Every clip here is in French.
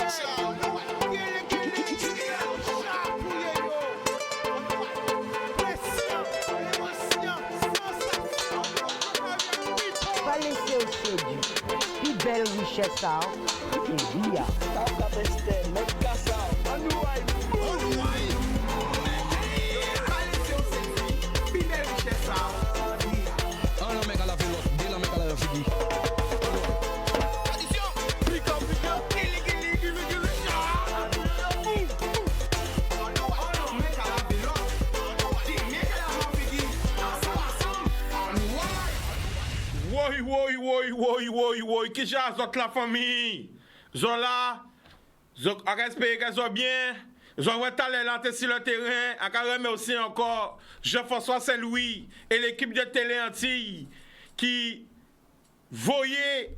Pas laisser au séduit. Plus belle richesse, ça. Et bien. Oui, qui j'ai la famille? Zola, respect qu'elles ont bien. J'en vois talent sur le terrain. À carrément aussi encore Jean-François Saint-Louis et l'équipe de Télé Antilles qui voyaient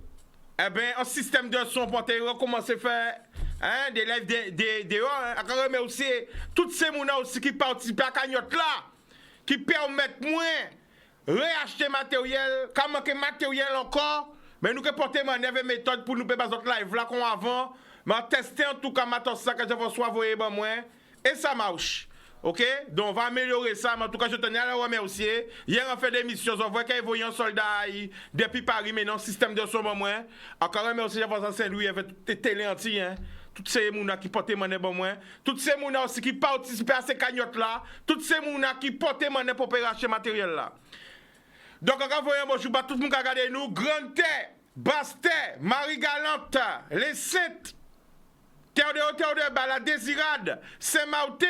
un système de son pour recommencer à faire des lives dehors. À carrément aussi toutes ces mounas aussi qui participent à la cagnotte là, qui permettent moins réacheter matériel, quand manque matériel encore, mais nous que porter manœuvre et méthode pour nous faire notre live là qu'on avant, mais tester en tout cas matos ça que je vais soit voyer ben moins et ça marche. OK? Donc on va améliorer ça, mais en tout cas je tenais à le remercier. Hier on fait des missions, on voit qu'il voyait un soldat depuis Paris mais non système de son ben moins. Encore remercier Jean-François Saint-Louis avec toutes les télé anti hein. Toutes ces mounas qui portent monnaie bon moins, toutes ces mounas aussi qui participent à ces cagnottes là, toutes ces mounas qui portent monnaie pour racheter matériel là. Donc, on va voir bonjour à tout le monde qui a regardé nous. Grande Terre, Basse Terre, Marie-Galante, Les Saintes, Terre de Haute, Terre de Bas, la Désirade, Saint-Martin,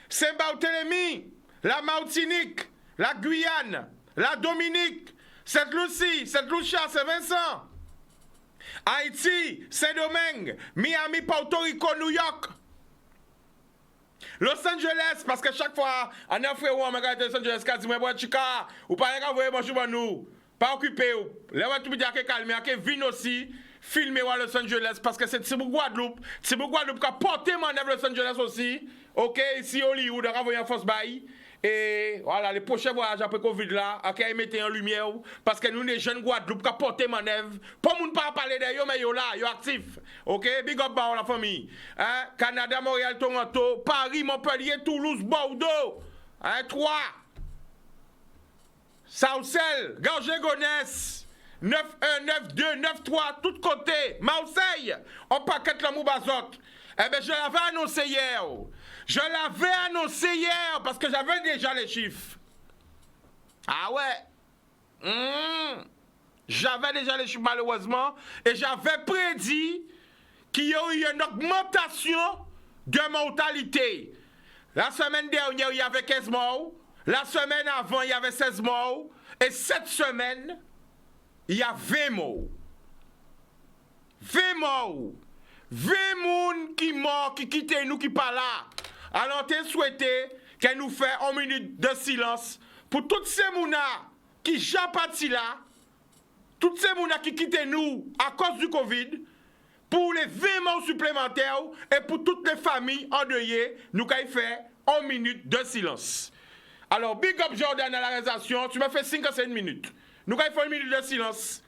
Saint-Barthélemy, la Martinique, la Guyane, la Dominique, Sainte-Lucie, Sainte-Lucia, Saint-Vincent, Haïti, Saint-Domingue, Miami, Porto Rico, New York. Los Angeles, parce que chaque fois, on a frère ou on regarde Los Angeles, quand dit moi chica, ou pas envoyer bonjour à nous, pas occupé ou. Là on tout dire que calme, que vin aussi filmer à Los Angeles parce que c'est Guadeloupe qui a porté manœuvre Los Angeles aussi. OK, ici Hollywood on envoyer en force bail. Et voilà, les prochains voyages après Covid là, OK, mettez en lumière parce que nous les jeunes Guadeloupe qui porter manœuvre. Pas moun pas parler de yo mais yo là, yo actif. OK, big up ba la famille. Hein, Canada, Montréal, Toronto, Paris, Montpellier, Toulouse, Bordeaux. Hein, 3. Saucelle, Garges-Gonesse. 9-1, 9-2, 9-3, tout côté. Marseille, on paquette la Moubazot. Eh bien, je l'avais annoncé hier. Je l'avais annoncé hier parce que j'avais déjà les chiffres. Ah ouais. J'avais déjà les chiffres malheureusement. Et j'avais prédit qu'il y aurait une augmentation de mortalité. La semaine dernière, il y avait 15 morts. La semaine avant, il y avait 16 morts. Et cette semaine, il y a 20 morts. 20 morts. 20 personnes qui morts, qui quittent nous, qui pas là. Alors, tu souhaité qu'elle nous fait 1 minute de silence pour toutes ces mounas qui japati là, toutes ces mounas qui quittent nous à cause du Covid, pour les 20 morts supplémentaires et pour toutes les familles endeuillées, nous avons fait 1 minute de silence. Alors, big up Jordan à la réalisation, tu m'as fait 5 à 7 minutes. Nous avons fait 1 minute de silence.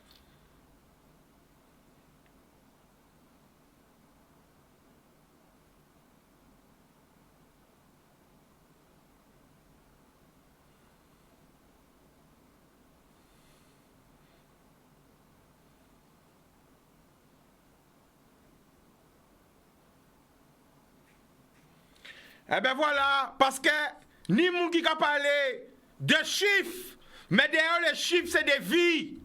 Eh bien voilà, parce que ni moun qui a parlé de chiffres, mais derrière les chiffres, c'est des vies.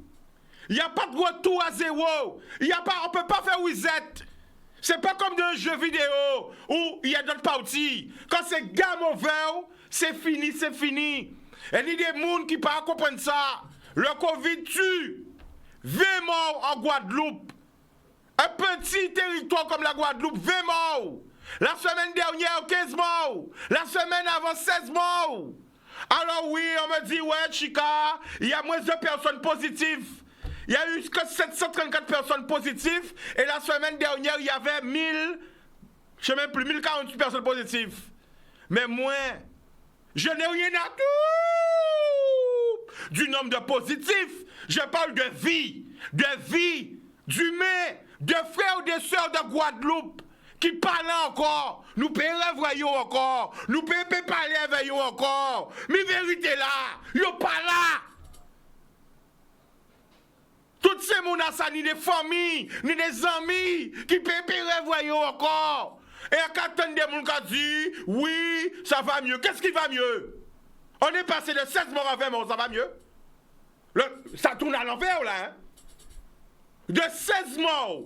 Il n'y a pas de retour à zéro. On ne peut pas faire reset. C'est pas comme dans un jeu vidéo où il y a d'autres parties. Quand c'est game over, c'est fini, c'est fini. Et il y a des gens qui ne peuvent pas comprendre ça. Le Covid tue. 20 morts en Guadeloupe. Un petit territoire comme la Guadeloupe, 20 morts. La semaine dernière, 15 morts. La semaine avant, 16 morts. Alors oui, on me dit, ouais, Chica, il y a moins de personnes positives. Il y a eu que 734 personnes positives. Et la semaine dernière, il y avait 1000, je sais même plus, 1048 personnes positives. Mais moi, je n'ai rien à tout du nombre de positifs. Je parle de vie, d'humains, de frères ou de sœurs de Guadeloupe qui parlent encore, nous pouvons revoir encore, nous pouvons parler avec eux encore. Mais vérité là, yo pas là. Toutes ces gens, ni des familles, ni des amis, qui peuvent revoir encore. Et à quand des gens qui disent, oui, ça va mieux. Qu'est-ce qui va mieux? On est passé de 16 morts à 20 morts, ça va mieux? Ça tourne à l'envers là, hein? De 16 morts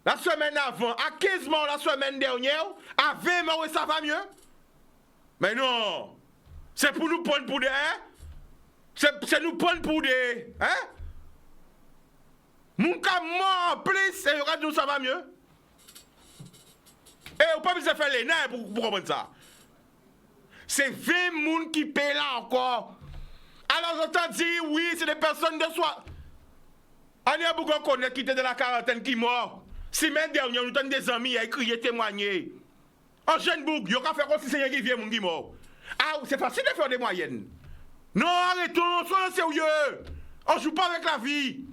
la semaine avant, à 15 morts la semaine dernière, à 20 morts et ça va mieux? Mais non! C'est pour nous prendre pour des... Hein? C'est nous prendre pour des... Hein? Mon cas mort en plus, et regarde nous ça va mieux? Et on peut pas faire les nains pour comprendre ça. C'est 20 personnes qui paient là encore. Alors j'entends dire, oui, c'est des personnes de soi. On a beaucoup de connaître qui étaient de la quarantaine qui mort. Semaine dernière, nous avons des amis à écrire, témoigner. En jeune bouc, il y a fait comme si c'est un qui vient, mon qui mort. Ah, c'est facile de faire des moyennes. Non, arrêtons, soyons sérieux. On ne joue pas avec la vie.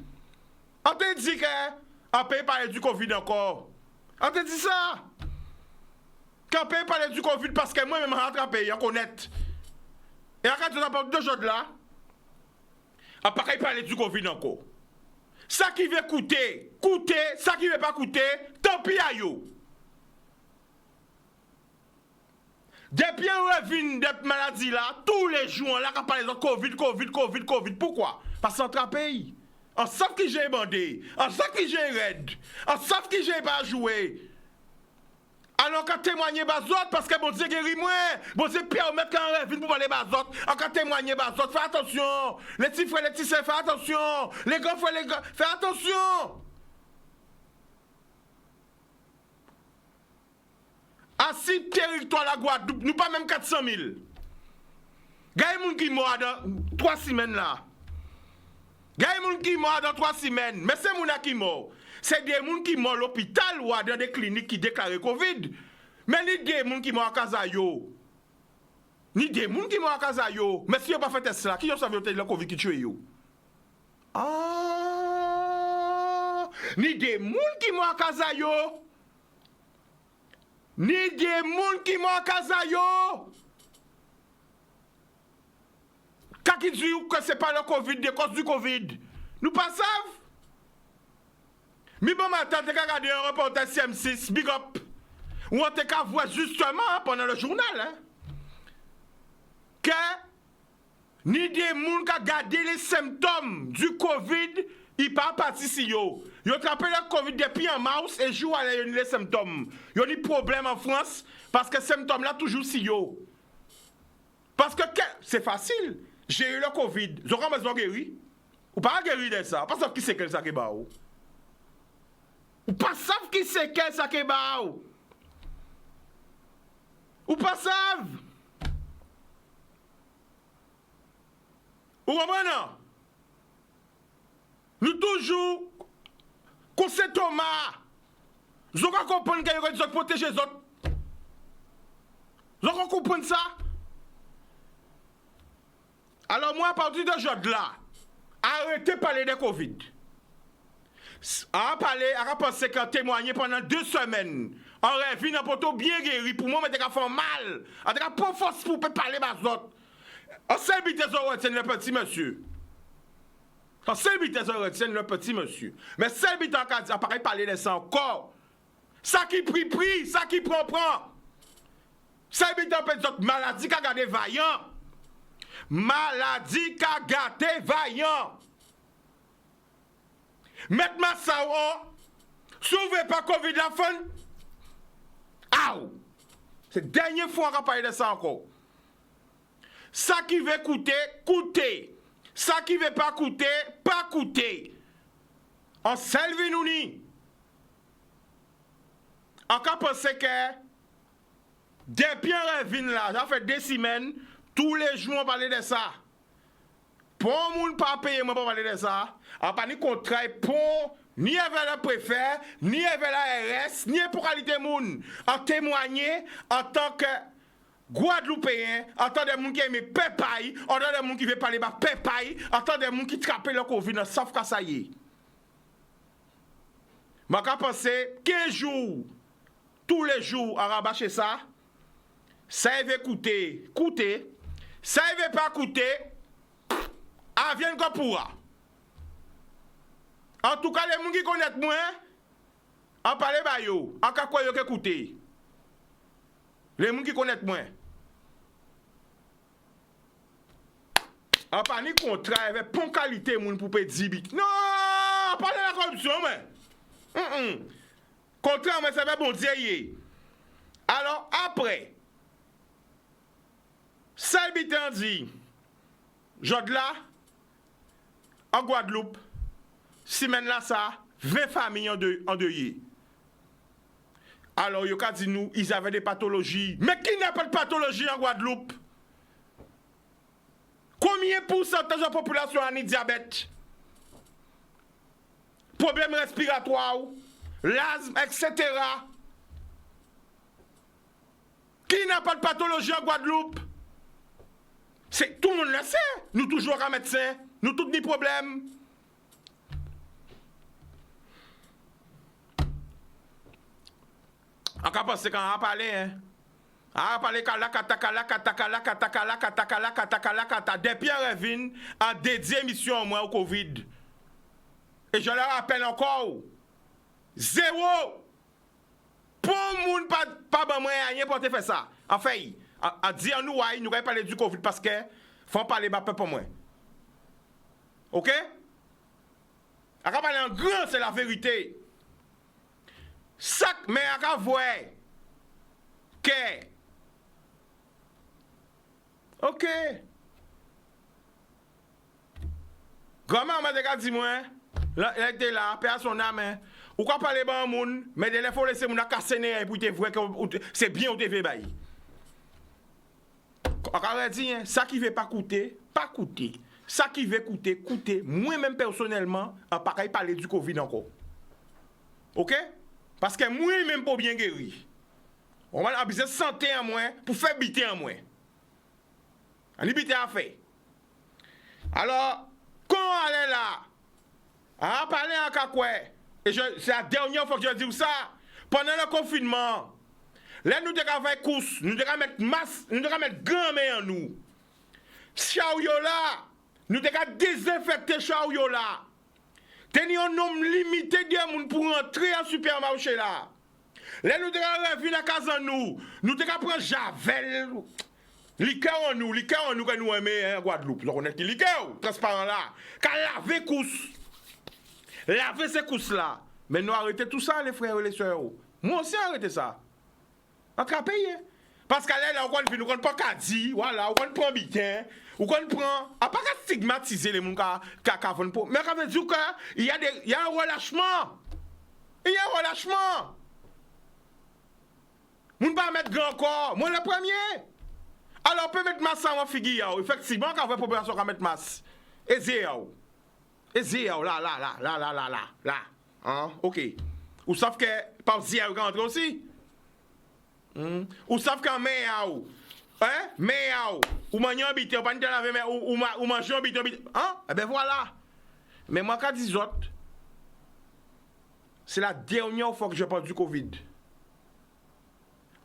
On te dit qu'on peut parler du Covid encore. On te dit ça. Qu'on peut parler du Covid parce que moi-même, je rentre en pays, on connaît. Et quand tu apportes 2 jours là, on ne peut pas parler du Covid encore. Ça qui veut coûter, ça qui ne veut pas coûter, tant pis à yo. Depuis on revient de maladie là, tous les jours, là, quand on parle de Covid. Pourquoi? Parce qu'on est pays. On sait que j'ai bandé, on sait que j'ai raide, on sait que j'ai pas joué. Alors quand témoigner bazot parce que bon Dieu guérit moi, bon Dieu Pierre mettre quand revient pour parler bazot, quand témoigner bazot, fais attention. Les petits frères, les petits sœurs, fais attention. Les grands frères, les grands, fais attention. À 6 territoires la Guadeloupe, nous pas même 400 000. Il y a des gens qui meurent dans 3 semaines là. Il y a des gens qui meurent dans 3 semaines. Mais c'est gens qui meurent. C'est des gens qui meurent à l'hôpital ou dans des cliniques qui déclarent Covid. Mais ni des gens qui meurent à Kazayo. Ni des gens qui meurent à Kazayo. Mais si vous n'avez pas fait test là, qui a savu le Covid qui tue yo? Ah! Ni des gens qui meurent à Kazayo. Ni des gens qui meurent à Kazayo. Quand ils disent que ce n'est pas le Covid, de cause du Covid, nous pas savons. Mais bon matin, tu as regardé un reportage CM6, Big Up, où on t'a voir justement pendant le journal, hein, que ni des gens qui ont gardé les symptômes du Covid, ils ne sont pas partis si yo. Ils ont attrapé le Covid depuis en mars et jouent à les symptômes. Ils ont des problèmes en France parce que les symptômes là toujours si yo. Parce que c'est facile. J'ai eu le Covid. Ils ont besoin de guérir. Ou pas guérir de ça. Pas savoir qui c'est quel ça qui est bas. Ou pas savoir qui c'est quel ça qui est bas. Ou pas savoir. Ou comprenez? Nous toujours, qu'on sait Thomas. Vous avez compris qu'il y a des gens protéger les autres. Vous avez compris ça? Alors moi, à partir de aujourd'hui là, arrêtez de parler de Covid. À penser qu'à témoigner pendant 2 semaines, on revient dans poteau bien guéri pour moi, mais t'as fait mal. T'as pas force pour parler aux autres. On sait que le petit monsieur. On sait que le petit monsieur. Mais c'est que à parler de ça encore. Ça qui prie, ça qui prend. C'est que maladie qui a gardé vaillant. Maladie qui a gâté vaillant. Maintenant, ça, sauvez pas Covid la fin. Aouh! C'est la dernière fois qu'on parle de ça encore. Ça qui veut coûter, coûter. Ça qui veut pas coûter. On salve nous ni. On peut penser que depuis un revin là, ça fait 2 semaines. Tous les jours, on parle de ça. Pour ne pas payer, on parle de ça. On pas ni contrat pour ni avec le préfet, ni avec la RS, ni pour qualité moun. On témoigner en tant que Guadeloupéen, en tant que gens qui aiment pépaille, en tant que gens qui veulent parler de pépaille, en tant que gens qui trappent le Covid, sauf que ça y est. Je pense 15 jours tous les jours à rabâcher ça, ça veut coûter, ça veut pas coûter, à vienne qu'on pourra. En tout cas, les gens qui connaissent moi, en parler ba yo, en cas quoi yo que coûter. Les gens qui connaissent moi. En parler contrat avec bon qualité moun pour payer 10 bits. Non, parler de la corruption moi. Contrat moi ça va bon Dieu. Alors après ça habitant dit Jodla en Guadeloupe semaine là ça 20 familles endeuillées. Alors yo ka dit nous ils avaient des pathologies. Mais qui n'a pas de pathologie en Guadeloupe? Combien de pourcentage de la population a un diabète? Problème respiratoire, l'asthme, etc. Qui n'a pas de pathologie en Guadeloupe? C'est tout le monde le sait. Nous toujours un médecin, nous tous des problèmes. On va penser quand on va parler, hein? On va parler depuis Revin a dédié mission moi au Covid. Et je leur rappelle encore, 0 pour moun pas bon moyen rien pour te faire ça. En fait, à dire nous nous allons parler du Covid parce que faut parler bas pour moi. OK? On va parler en grand, c'est la vérité. Ça mais on va voir que OK. Grand-mère m'a dit moi, elle était là, paix à son âme. Ou quoi parler bon moun, mais il faut laisser moun casser nez pour te voir que c'est bien ou te fait bail. On dit ça qui veut pas coûter. Ça qui veut coûter. Moi même personnellement, on pas parler du Covid encore. OK? Parce que moi même pour bien guérir. On va avoir besoin de santé en moi pour faire biter en moi. On libité à faire. Alors, quand on est là, on a parlé en Kakoué, et c'est la dernière fois que je dis ça, pendant le confinement, là nous devons faire course, nous devons mettre masque, nous devons mettre grand-mère en nous. Chaouyo là, nous devons désinfecter chaouyo là. Tenir un nombre limité de gens pour entrer en supermarché là. Là nous devons revenir à la case en nous, nous devons prendre Javel. Liqueur en nous que nous aimons en Guadeloupe. Donc on est qui liqueur, transparent là. Qu'à laver cousse. Laver ces cousses là. Mais nous arrêtons tout ça les frères et les sœurs. Moi aussi arrêtez ça. On va payer. Parce qu'à là, on ne prend pas Kadi, voilà, on prend bitin, on prend. À pas stigmatiser les gens qui vont pour. Mais quand on dit qu'il y a un relâchement. Il y a un relâchement. On ne peut pas mettre grand corps. Moi le premier. Alors, on peut mettre masse en figure. Effectivement, quand on veut population, on va mettre masse. Et zéro. Là. Hein? OK. Ou savez que par zéro rentre aussi. Ou savez qu'en meilleur. Hein? Meilleur. Ou manger un bité, ou pas laver, ou manger un bité. Hein? Eh bien voilà. Mais moi, quand je dis autres, c'est la dernière fois que je parle du Covid.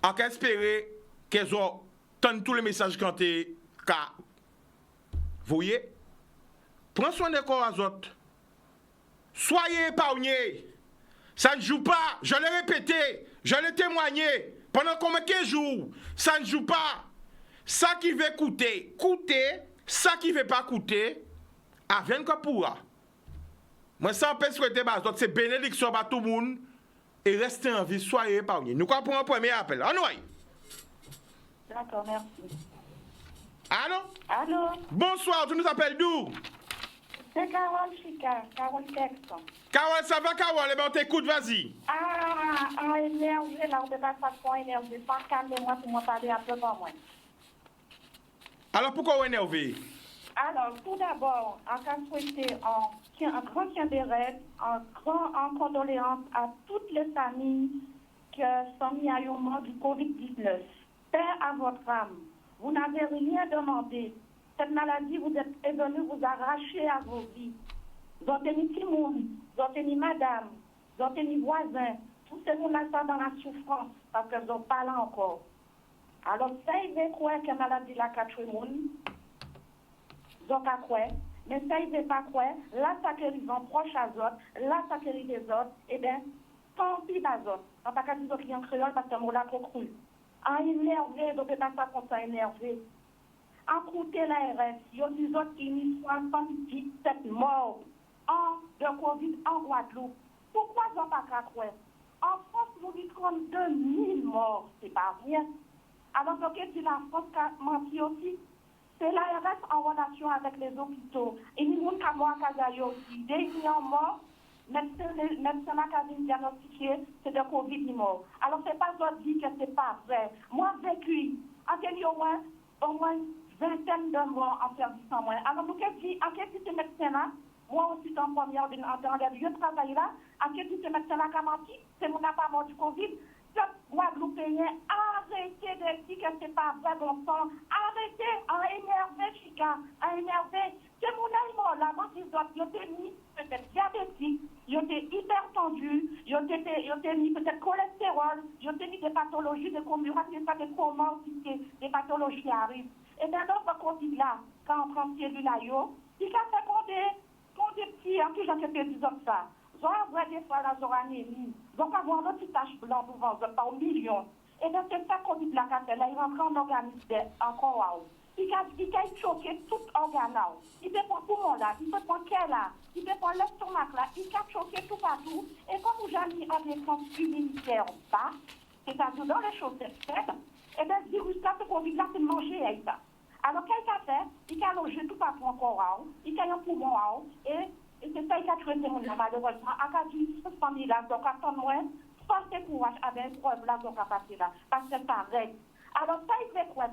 On peut espérer qu'elles ont tous les messages quand tu as. Vous voyez? Prends soin des corps à autres. Soyez épargnés. Ça ne joue pas. Je l'ai répété. Je l'ai témoigné. Pendant combien de jours? Ça ne joue pas. Ça qui veut coûter. Ça qui ne veut pas coûter. Avec quoi pourra. Moi, ça peut souhaiter, c'est bénédiction à tout le monde. Et restez en vie. Soyez épargnés. Nous allons prendre un premier appel. En nous. D'accord, merci. Allô? Bonsoir, tu nous appelles d'où? C'est Carole Chica, Carole Texan. Carole, ça va, Carole? Eh bien, on t'écoute, vas-y. Énervé, là, on ne peut pas faire énervé. Pas calmer-moi pour moi parler un peu pour moi. Alors, pourquoi vous énervé? Alors, tout d'abord, on va souhaiter un grand chien de rêve, en condoléance à toutes les familles qui sont mises à un moment du Covid-19. Père à votre âme, vous n'avez rien demandé. Cette maladie, vous êtes venu vous arracher à vos vies. Vous avez mis petit monde, vous avez mis madame, vous avez mis voisin, tous ces gens sont dans la souffrance parce qu'ils n'ont pas là encore. Alors, ça, il veut croire que maladie la quatre monde, donc à quoi? Mais ça, il veut pas croire. Là, ça qui arrive en proche à autres, là, ça qui arrive des autres, eh bien, tant pis à autres. On ne peut pas dire qu'il y a un créole parce que on l'a trop cru. En énervé, donc pas ça qu'on soit énervé. En coûter l'ARS, il y a des autres qui ont 77 morts de Covid en Guadeloupe. Pourquoi ils n'ont pas qu'à croire? En France, nous avons 32 000 morts, c'est pas rien. Alors, donc, si la France a menti aussi, c'est l'ARS en relation avec les hôpitaux. Et nous avons qu'à moi, Kazayo aussi. Des millions morts, médecin qui diagnostiqué, c'est de Covid mort. Alors, c'est pas ça dit que c'est pas vrai. Moi, vécu, au moins vingtaine de morts en service en moins. Alors, nous, qu'est-ce que ce médecin-là? Moi aussi, en première, dans les lieux de travail là, à quel titre ce médecin-là qui a menti? C'est mon pas mort du Covid. Ce Guadeloupéen, arrêtez de dire que c'est pas vrai, bon sang. Arrêtez, à énerver, Chica, à énerver. C'est mon mort là, moi, ils ont été mis peut-être diabétiques, ils ont été hypertendus, ils ont été mis peut-être cholestérol, ils ont été mis des pathologies, des comorbidités, des comorbidités, des pathologies qui arrivent. Et bien, dans ce Covid là, quand on prend ce cellule-là, il a fait pour des petits, en plus, j'en ai perdu ça. Ils ont vrai des fois, là, ils ont anémie. Donc, avoir une petite tache blanche devant eux, pas au million. Et bien, c'est ça qu'on dit de la café, là, il rentre en organisme, encore waouh. Il a choqué tout organe là. Il peut prendre poumon là, il peut prendre cœur là, il peut prendre l'estomac là, il a choqué tout partout. Et comme vous avez mis en défense immunitaire bas, c'est-à-dire dans les choses faites, et bien, ce virus-là, ce Covid-là, c'est manger avec ça. Alors, qu'est-ce qu'il a fait? Il a logé tout partout encore, il a un poumon, et c'est ça qu'il a tué, malheureusement. À cause de cette famille-là, donc, attends-moi, force courage avec une preuve là, donc, à passer là, parce que c'est pareil. Alors, ça, il fait quoi,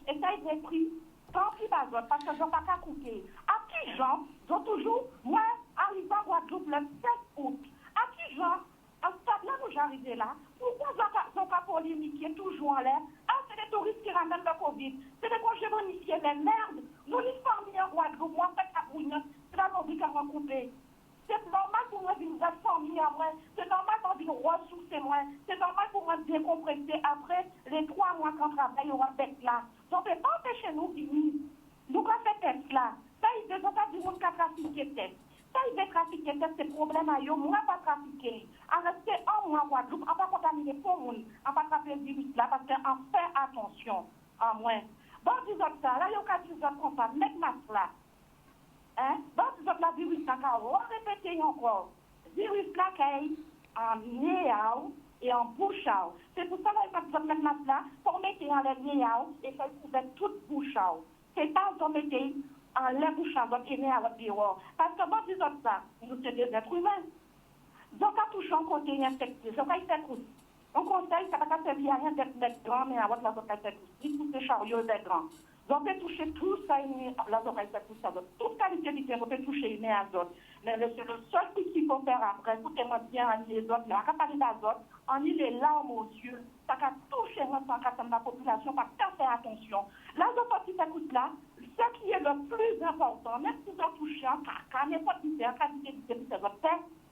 et ça, il fait pris, tant pis, parce que je n'ai pas qu'à couper. À qui gens, ont toujours, moi, arrivé à Guadeloupe le 7 août, à qui gens, à ce stade-là où j'arrivais là, pourquoi ils n'ont pas polémiqué toujours en l'air? Ah, c'est des touristes qui ramènent le Covid. C'est des congés bonifiés, mais merde, nous, les familles en Guadeloupe, moi, c'est à Bouillon, c'est la Guadeloupe à recouper. C'est normal pour moi de nous famille à moi. C'est normal pour nous ressourcer moi. C'est normal pour moi de décompresser après les 3 mois qu'on travaille au avec là. Donc, on ne peut pas empêcher nous de venir. Nous, quand on fait test là, ça, ils ne veulent pas dire qu'on a trafiqué test. Ça, ils veulent trafiquer test, c'est problème à eux. Moi, pas trafiquer. En rester un mois en Guadeloupe, on ne va pas contaminer pour nous. On ne va pas attraper le virus là parce qu'on fait attention à moi. Bon, disons ça, là, il y a 4 jours comme ça, mettre masque là. Hein? Donc, la virus là, on va répéter encore. Virus là, qui en nez et en bouche. C'est pour ça que vous mettre masque là, pour mettre en les nez et faire couvrir toute bouche. C'est pas pour mettre en les bouche et nez à votre dehors. Parce que bon, disons ça, nous sommes des êtres humains. Donc, à toucher un côté infecté, je vais faire coup. On conseille, ça ne va pas servir à rien d'être grand, mais à votre la oreille fait coup. Il faut que chariot d'être grand. Donc, on peut toucher tout ça, la oreille fait coup, ça d'autre. Toute qualité de on peut toucher une à d'autres. Mais c'est le seul truc qu'il faut faire après. Écoutez-moi bien, on les autres, mais on va parler d'azote, on y les larmes aux yeux. Ça va toucher la population, parce que faire attention. L'azote qui s'écoute là, ce qui est le plus important, même si vous en touchez un caca, n'importe qui fait, en qualité de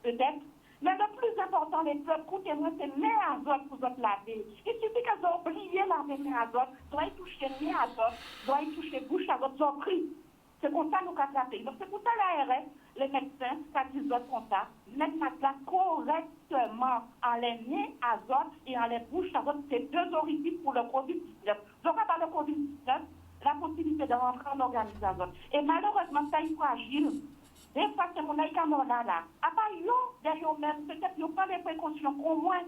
peut-être. Mais le plus important, les peuples, écoutez-moi, c'est main azote pour vous laver. Il suffit qu'elles ont oublié laver main azote, doit y toucher main azote, doit y toucher bouche azote, ils ont pris. C'est comme ça que nous attraper. Donc c'est pour ça l'ARS, les médecins, quand ils ont comme ça, mettent la place correctement en les mains azote et en les bouches azote. C'est 2 orifices pour le Covid-19. Donc à part le Covid-19, la possibilité de rentrer en organisme azote. Et malheureusement, ça est fragile. Des fois, c'est mon aïkamona là. À part yo, derrière eux-mêmes, peut-être qu'ils prennent des précautions qu'on moins.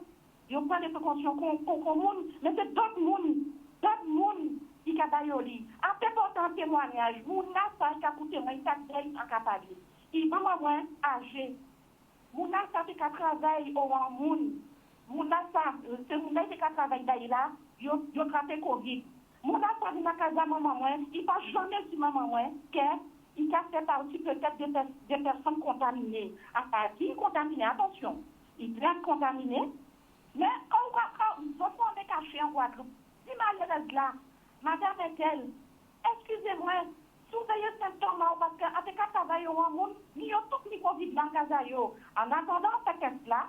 Ils prennent des précautions qu'on monde, mais c'est d'autres mondes qui ont après pourtant témoignage, mon ça qui a coûté moi, il t'a dit en capable. Il va moins âgé. Mon ça qui a travaillé au monde. Mon ça, c'est mon qui a travaillé là, il a traité Covid. Mon ça qui a casa maman, il va jamais sur maman, il a fait partie peut-être des personnes contaminées. À partir contaminées, attention, il peut être contaminé, mais quand on est caché en Guadeloupe, si malheureusement là, madame est-elle, excusez-moi, surveillez les symptômes parce qu'avec un travail au monde, il y a tout le Covid dans le cas. En attendant ce test-là,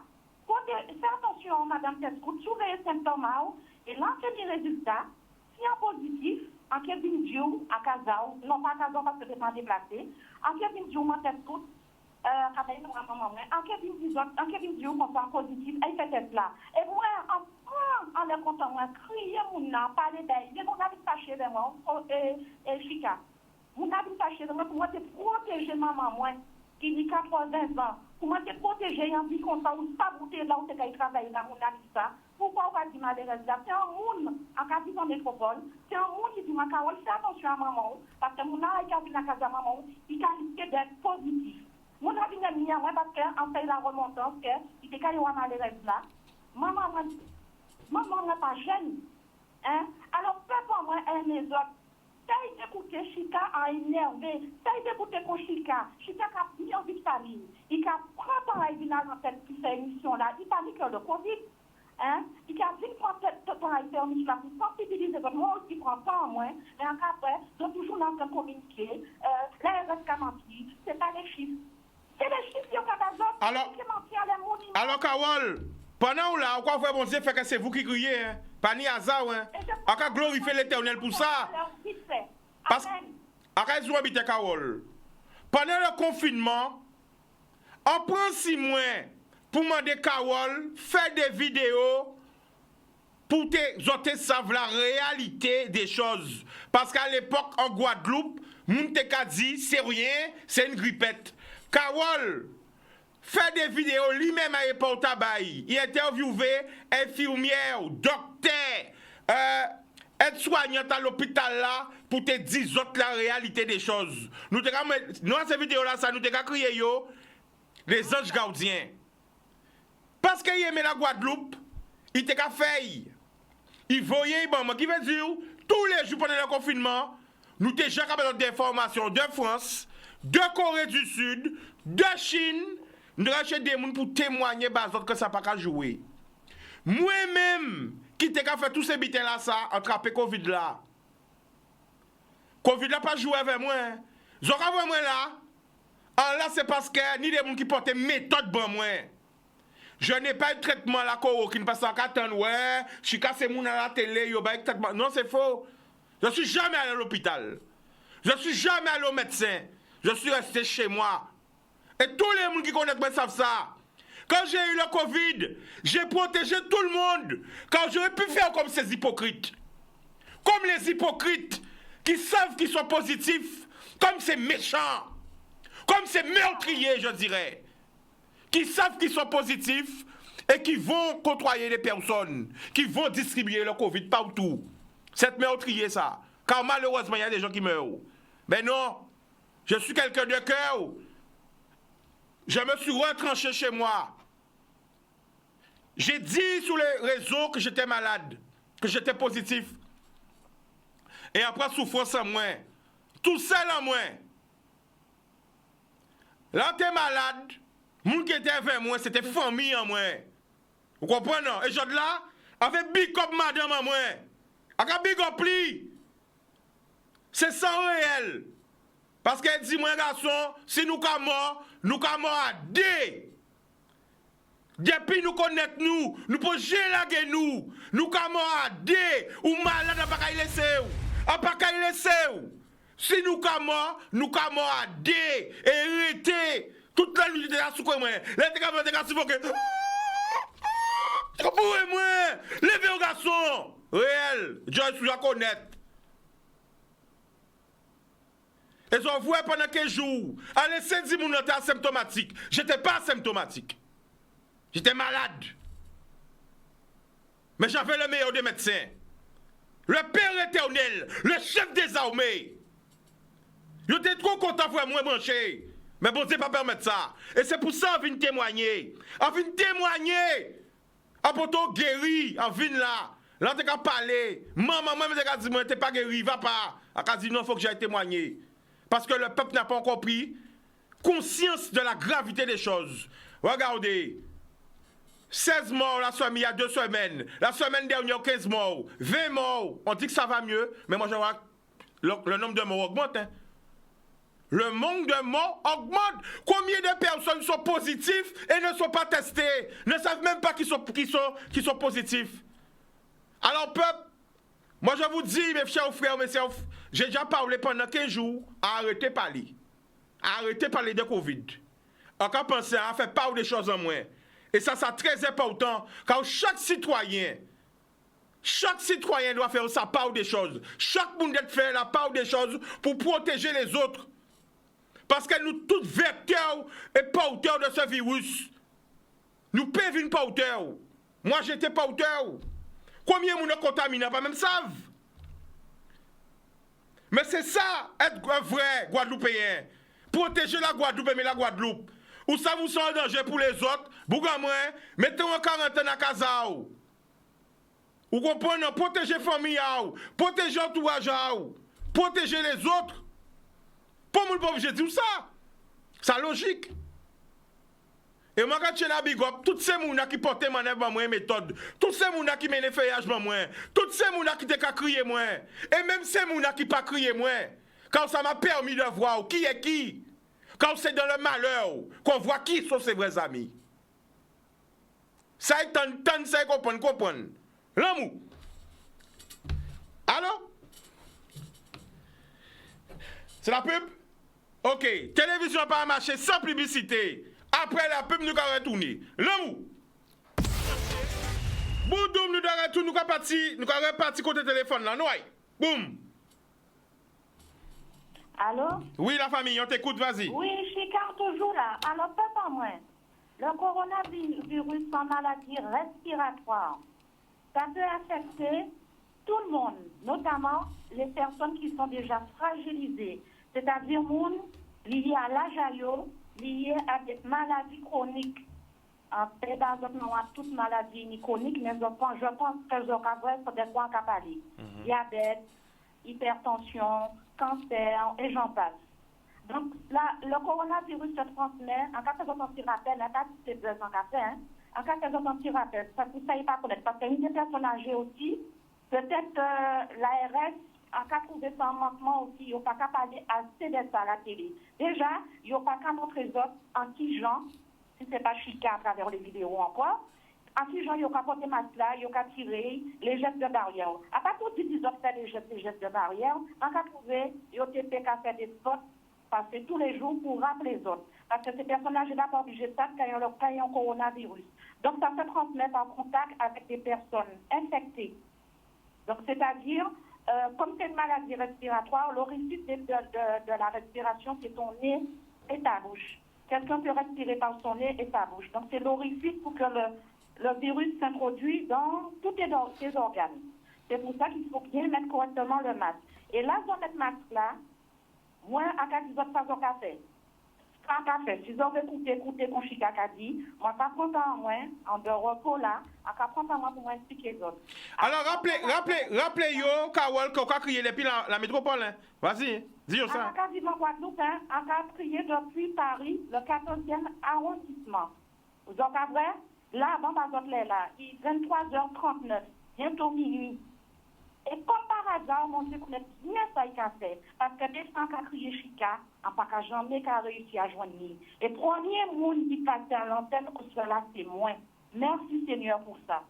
Fais attention, Madame Tescout, surveillez les symptômes et lancez les résultats. Si en positif, en Kevin Diou, à Kazao, non pas à Kazao parce que c'est pas déplacé, en Kevin Diou, en Tescout, en Kevin Diou, on soit positif, elle fait test là. Et moi, en le comptant, moi, crier mon nom, parler d'elle, mon avis fâché de moi, et Chica. Mon avis fâché de moi, pour moi, c'est protéger maman, moi, qui dit 80 ans. Pour moi, c'est protéger un vie comme ça, ou pas bouter là où c'est qu'elle travaille dans mon avis ça. Pourquoi on va dire malheureusement là? C'est un monde, en cas de métropole, c'est un monde qui dit, ma Carole, fais attention à maman, parce que mon âge qui a vu la casa maman, il qualifié d'être positif. Mon avis n'est mis à moi parce qu'en fait la remontance, il était quand il y a malheureusement là. Maman n'est pas jeune. Hein? Alors, fais pour moi un les autres. T'as d'écouter Chica à énervé. T'as d'écouter pour Chica. Chica a mis en vitamine. Il a pris pareil dans cette émission là. Il parle que le Covid. Hein? Il a dit prendre cette émission là pour sensibiliser votre monde qui prend pas en moins. Mais après, donc toujours dans le communiqué. La RS a menti. C'est pas les chiffres. C'est les chiffres qui ont alors, Carole, pendant là, quoi faire bon Dieu fait que c'est vous qui criez, hein? Pas ni hasard, hein? On va glorifier l'Éternel pour ça. Parce que vous habitez Carole. Pendant le confinement, on prend 6 mois pour demander Carole faire des vidéos pour te savoir la réalité des choses. Parce qu'à l'époque, en Guadeloupe, moun te dit c'est rien, c'est une grippette. Carole fait des vidéos lui-même à l'époque tabac. Il interviewé infirmière, docteur, aide-soignante à l'hôpital là pour te dire la réalité des choses. Nous dans ces vidéos là, ça nous te crié yo les anges gardiens. Parce qu'il aimait la Guadeloupe, il te fait. Il voyait bon, qui veut dire tous les jours pendant le confinement, nous t'ai déjà capable d'informations de France, de Corée du Sud, de Chine. Nous rachetons des gens pour témoigner que ça n'a pas jouer. Moi-même, qui t'ai fait tous ces bitins là, ça, attrapé Covid là. Covid n'a pas joué avec moi. J'aurais vu moi là. Alors là, c'est parce que ni des gens qui portent méthode bon moi. Je n'ai pas eu de traitement à la chloroquine parce qu'en attendant, ouais, je suis cassé mon à la télé, yo, traitement. Non, c'est faux. Je suis jamais allé à l'hôpital. Je suis jamais allé au médecin. Je suis resté chez moi. Et tous les gens qui connaissent moi savent ça. Quand j'ai eu le Covid, j'ai protégé tout le monde. Quand j'aurais pu faire comme ces hypocrites. Comme les hypocrites qui savent qu'ils sont positifs. Comme ces méchants. Comme ces meurtriers, je dirais. Qui savent qu'ils sont positifs et qui vont côtoyer les personnes. Qui vont distribuer le Covid partout. C'est meurtrier ça. Car malheureusement, il y a des gens qui meurent. Mais non. Je suis quelqu'un de cœur. Je me suis retranché chez moi. J'ai dit sur les réseaux que j'étais malade, que j'étais positif. Et après, souffrance en moi. Tout seul en moi. Là, t'es malade. Moun qui était avec moi, c'était famille en moi. Vous comprenez? Et je là, avec big up madame en moi. Avec big up li. C'est sans réel. Parce qu'elle dit, moi, garçon, si nous sommes morts à deux. Depuis nous connaissons nous pouvons gérer nous. Nous sommes morts à deux. Ou malade, on ne peut pas laisser. On ne peut pas laisser. Si nous sommes morts à deux. Et arrêtez. Toute la nuit, de la soupe, moi. Là, t'es capable de faire que. Moi. Levez au garçon. Réel. Je suis à connaître. Et on voit pendant 15 jours. Allez, c'est dit mon était asymptomatique. J'étais pas asymptomatique. J'étais malade. Mais j'avais le meilleur des médecins. Le Père éternel, le chef des armées. J'étais trop content de moi brancher. Mais bon Dieu pas permettre ça. Et c'est pour ça qu'on vient témoigner. On vient témoigner. On peut guéri, on vient là. Là, tu as parlé. Maman, tu as dit, moi, tu n'es pas guéri, va pas. On a dit, non, il faut que j'aille témoigner. Parce que le peuple n'a pas encore pris conscience de la gravité des choses. Regardez. 16 morts la semaine, il y a 2 semaines. La semaine dernière, 15 morts. 20 morts. On dit que ça va mieux. Mais moi, je vois le nombre de morts augmente. Hein. le manque de morts augmente. Combien de personnes sont positives et ne sont pas testées, ne savent même pas qu'ils sont positifs. Alors, peuple, moi je vous dis, mes chers frères, mes sœurs, j'ai déjà parlé pendant 15 jours, arrêtez de parler. Arrêtez de parler de Covid. Encore penser à faire part des choses en moins. Et ça, c'est très important, car chaque citoyen doit faire sa part des choses. Chaque monde doit faire la part des choses pour protéger les autres. Parce que nous tous vecteurs et porteurs de ce virus. Nous pévins porteurs. Moi, j'étais porteur. Combien de gens contaminés, pas même savent. Mais c'est ça, être un vrai Guadeloupéen. Protéger la Guadeloupe, mais la Guadeloupe. Ou ça vous sont en danger pour les autres, mettez-vous en quarantaine à Kazao. Vous comprenez, protéger la famille, protéger l'entourage, protéger les autres. Pour moi, je ne dis ça. C'est logique. Et moi, quand je suis big up, tous ces gens qui portent ma méthode, tous ces gens qui mènent les feuillages, tous ces gens qui te crient, moi, et même ces gens qui ne pas crier, moi, quand ça m'a permis de voir qui est qui. Quand c'est dans le malheur qu'on voit qui sont ses vrais amis. Ça est tant, ça comprendre. L'amour. Alors? C'est la pub? Ok. Télévision pas marché sans publicité. Après la pub, nous allons retourner. L'amour. Boudoum, nous allons retourner. Nous allons repartir côté téléphone là. Noy. Boum. Allô? Oui, la famille, on t'écoute, vas-y. Oui, je suis toujours là. Alors, pas moi. Le coronavirus est une maladie respiratoire. Ça peut affecter tout le monde, notamment les personnes qui sont déjà fragilisées, c'est-à-dire les gens liés à l'âge, liés à des maladies chroniques. En fait, dans toute maladie chronique, mais je pense que c'est des points à parler. Diabète, hypertension, cancer, et j'en passe. Donc, là, le coronavirus se transmet, en cas de un petit rappel, en cas de c'est 2 ans qu'a fait, en cas de un petit rappel, parce que ça n'est pas connaître, parce qu'il y a des personnes âgées aussi, peut-être l'ARS, en cas de trouver ça en manquement aussi, il n'y a pas qu'à parler assez de ça à la télé. Déjà, il n'y a pas qu'à montrer les autres en qui gens, si ce n'est pas chica à travers les vidéos encore, en qui gens, il n'y a qu'à porter masque là, il n'y a qu'à tirer les gestes de barrière. À part pour dire qu'ils ont fait les gestes de barrière, en cas de trouver, il y a qu'à faire des spots, passer tous les jours pour rappeler les autres. Parce que ces personnages ne sont pas obligés de ça quand il y a un coronavirus. Donc, ça se transmet par contact avec des personnes infectées. Donc, c'est-à-dire, comme c'est une maladie respiratoire, l'origine de la respiration, c'est ton nez et ta bouche. Quelqu'un peut respirer par son nez et sa bouche. Donc, c'est l'orifice pour que le virus s'introduise dans tous ses organes. C'est pour ça qu'il faut bien mettre correctement le masque. Et là, dans cette masque-là, moi, à cas de votre façon qu'a fait. Si vous avez écouté qu'on chica qu'a dit, moi, ça prend en moins, en de repos là, à qu'à prendre en moins pour expliquer les autres. Alors, rappelez, yo, Kawal, qu'on a crié depuis la métropole, hein. Vas-y, dis-yo ça. À cas de Guadeloupe, hein, on a crié depuis Paris, le 14e arrondissement. Vous avez vrai? Là, avant, par exemple, là, il est 23h39, bientôt minuit. Et comme par hasard, mon Dieu, connaît bien ça qu'il a fait. Parce que dès qu'on a crié Chica, on n'a pas jamais réussi à joindre. Et premier monde qui passe à l'antenne, cela c'est moi. Merci Seigneur pour ça.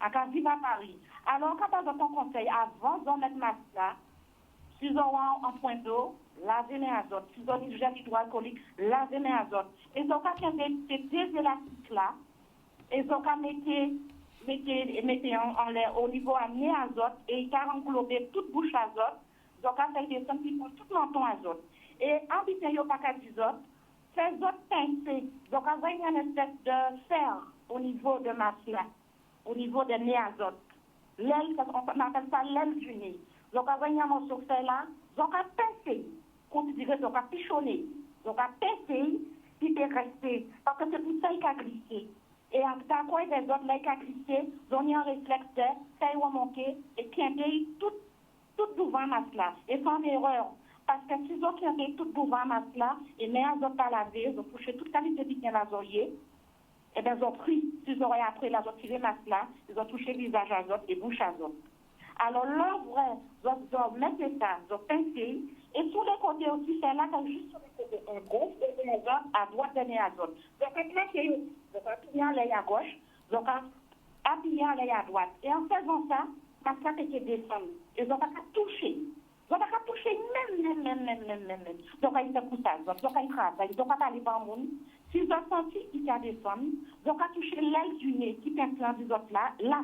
À quand vivre à Paris. Alors, quand on a ton conseil, avant de mettre masque là, si vous avez un point d'eau, lavez les azotes. Si vous avez du gel hydroalcoolique, lavez les azotes. Et donc, quand on a ces 2 élastiques là, et donc, mettez en l'air au niveau amené azote et il a englobé toute bouche azote. Donc, à fait des sons qui font tout menton azote. Et en bitin, il n'y a pas qu'à d'azote, ces autres pincés. Donc, il y a une espèce de fer au niveau de ma flamme, au niveau des nez azote. L'aile, on appelle ça l'aile du nez. Donc, il y a un morceau de fer là, donc, à pincer, considérer, donc, à pichonner, donc, à pincer, puis de rester. Parce que c'est tout ça qui a glissé. Et en tant que des autres, là, qui a glissé, ils ont un réflexe, ça y a manqué, et qui a tout devant ma là. Et sans erreur. Parce que si ils ont tout devant ma là, et mais ils n'ont pas lavé, ils ont touché toute qualité de bien lazoyer, et bien ils ont pris, s'ils auraient après, ils ont tiré ma là, ils ont touché le visage à autres et bouche à autres. Alors, leur vrai, vous mettez ça, vous pincez, et sur les côtés aussi, c'est là que juste sur les côtés, un gros de l'azote, à droite de l'azote. Donc, placez, vous appuyez en l'air à gauche, donc appuyez en l'air à droite. Et en faisant ça, ma sac est descendre. Et vous n'avez pas toucher. Vous n'avez pas toucher même. Donc, il fait pour ça. Donc, il travaille. Donc, il aller par le monde. Si vous avez senti qu'il y a des femmes, donc, il toucher l'aile du nez qui pince là, des autres là.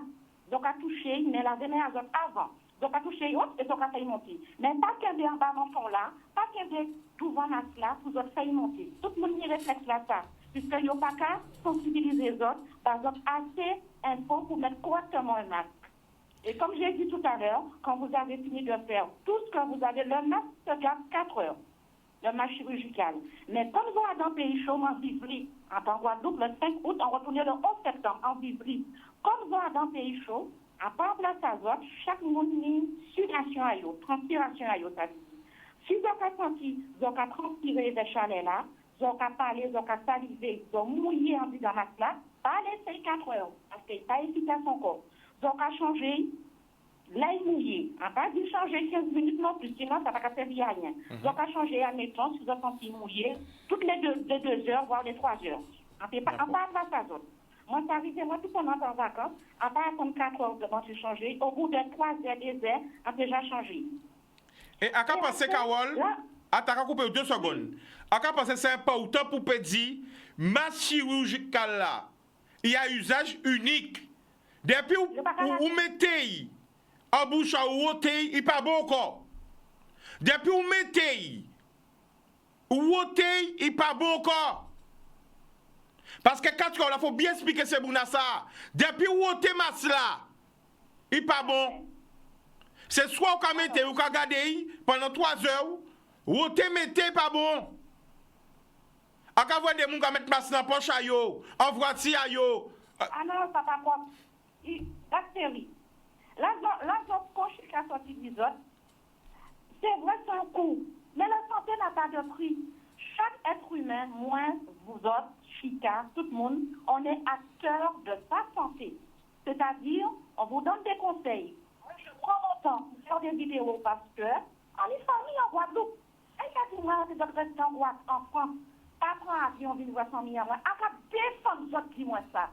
Donc, à toucher, mais la veine azote avant. Donc, à toucher autre et donc, à faire monter. Mais pas qu'il y ait en bas dans ton là, pas qu'il y ait devant la là, pour autres faire monter. Tout le monde y réflexe là, ça. Puisque il n'y a pas qu'à sensibiliser les autres, par exemple, assez info pour mettre correctement un masque. Et comme j'ai dit tout à l'heure, quand vous avez fini de faire tout ce que vous avez, le masque se garde 4 heures, le masque chirurgical. Mais comme vous êtes dans le pays chaud, en Vivry, en Guadeloupe, le 5 août, on retourne le 11 septembre, en Vivry. Comme vous êtes dans le pays chaud, à part la azote, chaque monde a sudation à l'eau, transpiration à l'eau, ça dit. Si vous avez senti, vous avez transpiré des chalets là, vous avez parlé, vous avez salivé, vous avez mouillé en disant masque là, pas laisser 4 heures, parce qu'il n'est pas efficace encore. Donc, à changer, l'ail mouillé. On pas dit changer 15 minutes non plus, sinon ça ne va pas servir à rien. Donc, à changer, admettons, si vous avez senti mouillé, toutes les 2 heures, voire les 3 heures. On parle de la azote. Moi, ça arrive, moi, tout pendant en vacances, on va attendre 4 heures devant de changer. Au bout de 3 heures, des heures, on a déjà changé. Et à quoi penser, Carole? Attends, on couper 2 secondes. À quoi penser, c'est important pour dire, masse chirurgicale là, il y a usage unique. Depuis où vous mettez en bouche à ôter, il n'est pas bon encore. Depuis où vous mettez ou ôter, il n'est pas bon encore. Parce que quand il faut bien expliquer ce bouna ça. Depuis où ôter masse là, il n'est pas bon. C'est soit vous mettez ou vous gardez pendant 3 heures, ou ôter mettez pas bon. À quand vous des gens qui mettent masse dans la poche à yo, en voiture à yo. Ah non, ça va pas. Bactéries. L'azote coche qui a sorti d'azote, c'est vrai, c'est un coût. Mais la santé n'a pas de prix. Chaque être humain, moi, vous autres, Chica, tout le monde, on est acteur de sa santé. C'est-à-dire, on vous donne des conseils. Moi, je prends mon temps pour faire des vidéos parce que, on est famille en Guadeloupe. Et quand tu vois que je reste en France, pas prendre avion, vivre 100 000 ans, à quoi défendre les autres qui moi ça?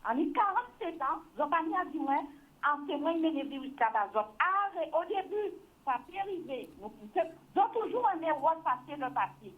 En 47 ans, je n'ai pas mis à dire, en témoin, il y a des virus d'azote. Au début, ça peut arriver. Donc, toujours un erreur passé le passé.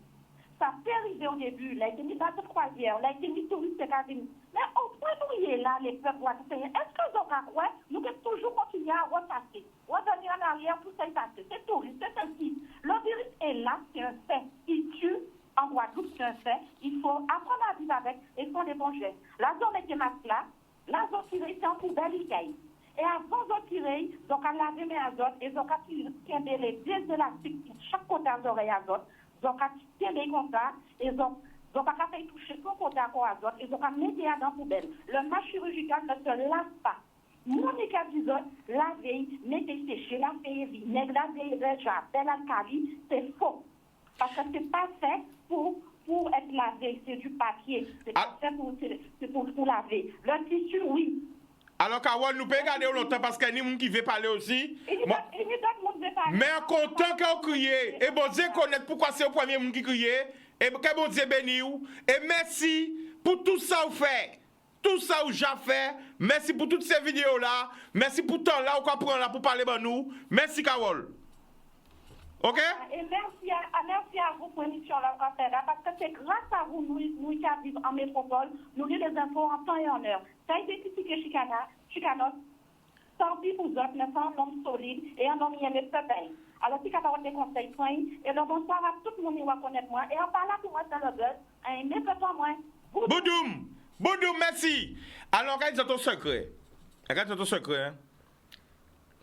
Ça peut arriver au début. Là, il y a mis dans cette croisière. Là, il y a mis touriste États-Unis. Mais au point où il est là, les peuples guadeloupéens, est-ce que vous avez quoi? Nous devons toujours continuer à repasser. Revenir en arrière pour s'y passer. C'est touriste, c'est ainsi. Le virus est là, c'est un fait. Il tue. En Guadeloupe, c'est un fait. Il faut apprendre à vivre avec et faire des bons gestes. La zone est masque là. La zone tirée, c'est en poubelle, il caille. Et avant de tirer, donc à laver mes azotes, et donc à tirer les 2 élastiques sur chaque côté des oreilles azote, donc à tirer comme ça, et donc à faire toucher son côté à azote, et donc à mettre dans la poubelle. Le masque chirurgical ne se lave pas. Monique d'azote, laver, mettez sécher, laver vinaigre, laver déjà, bel alcali, c'est faux. Parce que ce n'est pas fait pour être lavé, c'est du papier. C'est pas fait pour laver. Le tissu, oui. Alors, Carole, nous pouvons garder longtemps parce qu'il y a des gens qui veulent parler aussi. Mais content qu'on crie. Et bon Dieu connaît pourquoi c'est le premier monde qui crie. Et que bon Dieu bénisse. Et merci pour tout ça vous fait. Tout ça vous j'ai fait. Merci pour toutes ces vidéos-là. Merci pour tout là qu'on prend là pour parler de nous. Merci, Carole. OK? Et merci à vous pour l'émission là, parce que c'est grâce à vous, nous qui vivons en métropole, nous lisons les infos en temps et en heure. Ça a identifié Chicanos, tant pis pour vous autres, mais c'est un homme solide et un homme qui aime le peuple. Alors, si vous avez des conseils, et le bonsoir à tout le monde qui va connaître moi, et en parlant pour moi dans le buzz, et pas moi. Boudoum, merci. Alors, regarde ton secret. Regarde ton secret. Hein?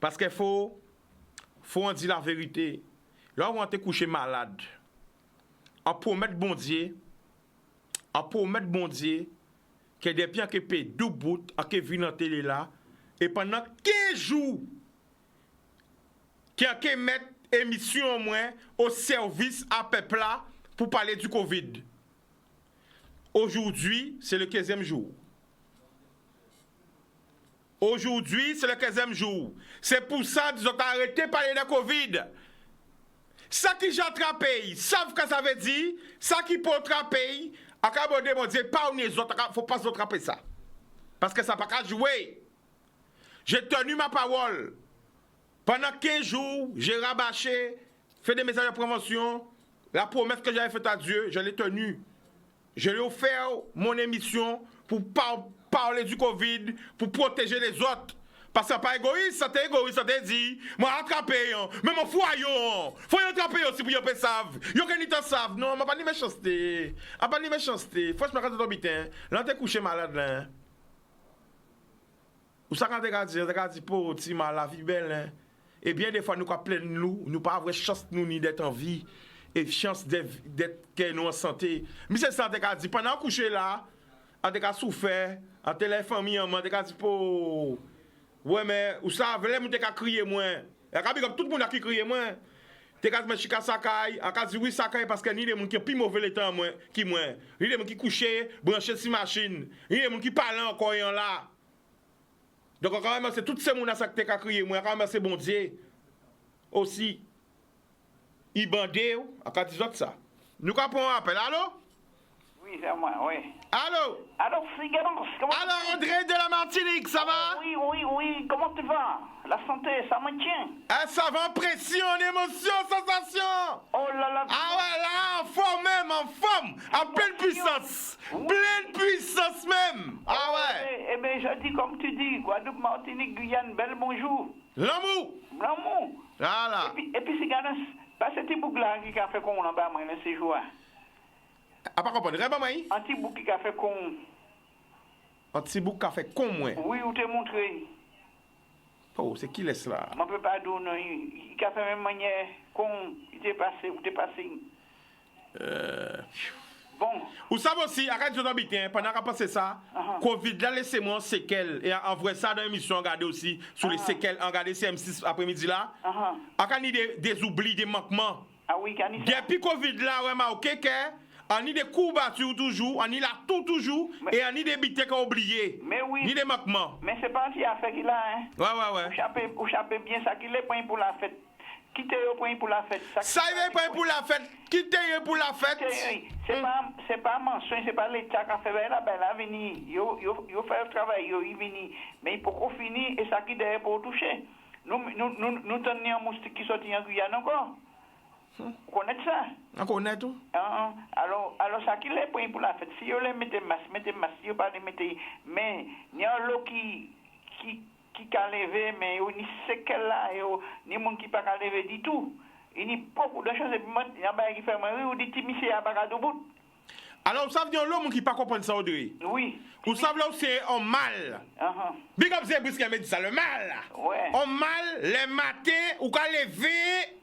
Parce qu'il faut en dire la vérité. Là, on te couché malade. On promet bon Dieu. Que des pieds qui paient 2 bouts, qui viennent dans la télé là. Et pendant 15 jours, qui a mettre émission au moins au service à peuple là pour parler du Covid. Aujourd'hui, c'est le 15e jour. Aujourd'hui, c'est le 15e jour. C'est pour ça qu'ils ont arrêté de parler de Covid. Ça qui j'ai attrapé, savent ce que ça veut dire. Ça qui peut attraper, à Cabodé, mon Dieu, pas les autres, il ne faut pas s'attraper ça. Parce que ça n'a pas qu'à jouer. J'ai tenu ma parole. Pendant 15 jours, j'ai rabâché, fait des messages de prévention. La promesse que j'avais faite à Dieu, je l'ai tenue. Je lui ai offert mon émission pour parler du Covid, pour protéger les autres. Parce que c'est pas égoïste, ça t'est dit. Moi, attraper, mais mon foyer, faut y attraper aussi pour y appeler savent. Yo que ni t'en savent. Non, m'a pas ni méchanceté. A pas ni méchanceté. Faut que je me reste dans bitin. Là, t'es couché malade, là. Ou ça quand t'es dit, pour ti mal, la vie belle, hein. Et bien, des fois, nous, quand plein de nous pas avoir chance, nous, ni d'être en vie. Et chance d'être que nous en santé. Mais c'est ça, t'es dit, pendant coucher là, t'es souffert, en téléphone, t'es dit, pour. Ouais, mais, ou ça, vous t'es qu'à crier moins. Et comme tout le monde a qui crié moins. T'es qu'à me chica Sakai, à qu'à dire oui Sakai parce que ni des gens qui ont plus mauvais temps qui moins. Ni des gens qui couchent, branchés sur machine. Ni des gens qui parlent encore en là. Donc, quand même, c'est tout ce monde qui t'es qu'à crier moins. Quand même, c'est bon Dieu. Aussi. Il bandé, à qu'à dire ça. Nous comprenons un appel, allô? Oui, c'est moi, oui. Allô? Alors, Fréganos, comment Alors, André de la Martinique, ça va? Oui, comment tu vas? La santé, ça me tient. Ah, ça va, pression, émotion, sensation. Oh là là. Ah ouais, là, en forme même, en forme, à pleine puissance. Pleine puissance même. Ah ouais. Eh bien, je dis comme tu dis, Guadeloupe, Martinique, Guyane, bel bonjour. L'amour. L'amour. Voilà. Et puis Fréganos, pas ce petit bouc-là qui a fait qu'on en bas, moi, le séjour. Ah, pas comprendre, vraiment, moi? Un petit bouc qui a fait qu'on. Un petit bouc qui a fait con, moi. Oui, où t'es montré. Oh, c'est qui laisse là? Je ne peux pas dire, non, il a fait même manière qu'on était passé, où t'es passé. Bon. Vous savez aussi, arrête de t'habiter, pendant qu'on passe ça, Covid, là, laissez-moi séquelles. Et envoyez ça dans l'émission, regardez aussi, sur les séquelles, regardez CM6 après-midi là. On a des oublis, des manquements. Ah oui, quand il depuis Covid là, ouais, ok, on a des coups battus toujours, on a la tout toujours, et on a des bités qu'on a oubliés. Mais oui. Ni des manquements. Mais c'est pas un petit affaire qu'il a, hein. Ouais. Vous chapez bien ça, qu'il est point pour la fête. Quittez le point pour la fête. Ça y est, point pour la fête. Quittez pour la fête. C'est pas mention, c'est pas l'État qui a fait là, ben là, venir. Yo fait le travail, il vient. Mais il faut qu'on finisse, et ça qui derrière pour toucher. Nous tenons un moustique qui sortit en Guyane encore. Vous connaissez ça? On connaît tout. Alors ça qui est point pour la fête. Si vous les mettez masque, si vous pas les mettez. Mais il y a un lot qui a levé, mais il n'y a séquelles là, il n'y a monde qui pas levé du tout. Il y a beaucoup de choses, il y a des qui fait oui, ou des timissés à bagarre de bout. Alors, vous savez, l'homme qui ne pas comprendre ça, Audrey. Oui. Vous savez, là, c'est un mal. Big up, c'est Brice qui m'a dit ça, le mal. Ouais. Un mal, les matins, ou quand lever.